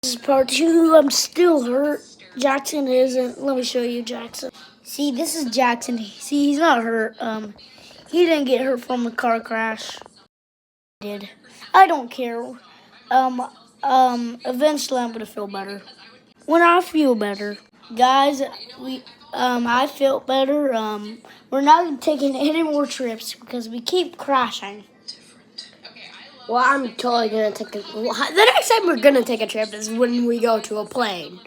This is part 2. I'm still hurt. Jackson isn't. Let me show you Jackson. See, this is Jackson. See, he's not hurt. He didn't get hurt from a car crash. Did. I don't care. Eventually I'm gonna feel better. When I feel better, guys, I felt better. We're not taking any more trips because we keep crashing. Well, I'm totally gonna take a. The next time we're gonna take a trip is when we go to a plane.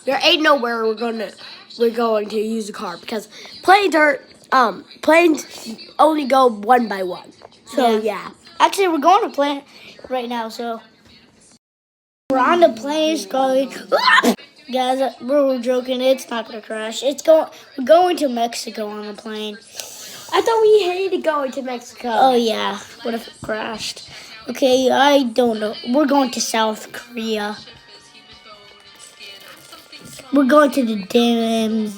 There ain't nowhere we're going to use a car because planes only go one by one. So yeah. Actually, we're going to plane right now. So we're on the plane. It's going. Guys, we're joking. It's not gonna crash. We're going to Mexico on the plane. I thought we hated going to Mexico. Oh yeah. What if it crashed? Okay, I don't know. We're going to South Korea. We're going to the DMZ.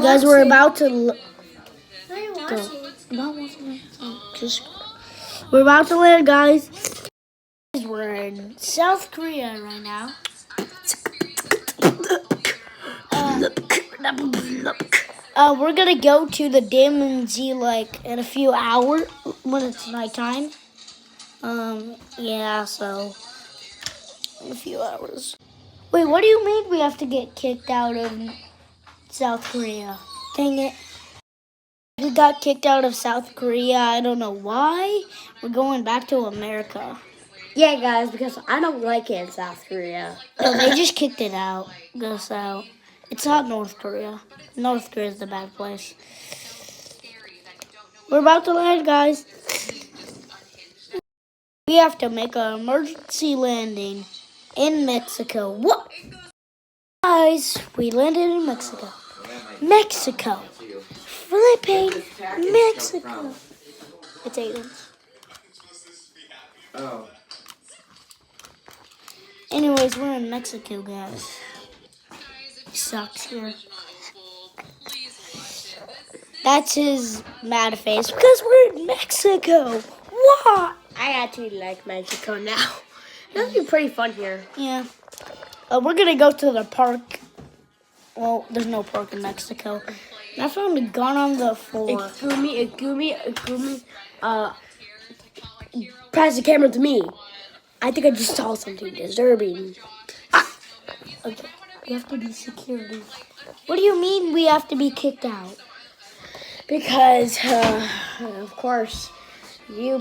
Guys, we're about to go. We're about to land, guys. We're in South Korea right now. We're gonna go to the DMZ like in a few hours when it's nighttime. Yeah, so in a few hours. Wait, what do you mean we have to get kicked out of South Korea? Dang it. We got kicked out of South Korea. I don't know why. We're going back to America. Yeah, guys, because I don't like it in South Korea. No, they just kicked it out. Us out. It's not North Korea. North Korea is the bad place. We're about to land, guys. We have to make an emergency landing in Mexico. What? Guys, we landed in Mexico. Mexico. Flipping Mexico. It's aliens. Oh. Anyways, we're in Mexico, guys. Sucks here. That's his mad face because we're in Mexico. What? I actually like Mexico now. It'll be pretty fun here. Yeah. We're gonna go to the park. Well, there's no park in Mexico. I found a gun on the floor. Igumi. Pass the camera to me. I think I just saw something disturbing. Okay. We have to be security. What do you mean we have to be kicked out? Because, of course, you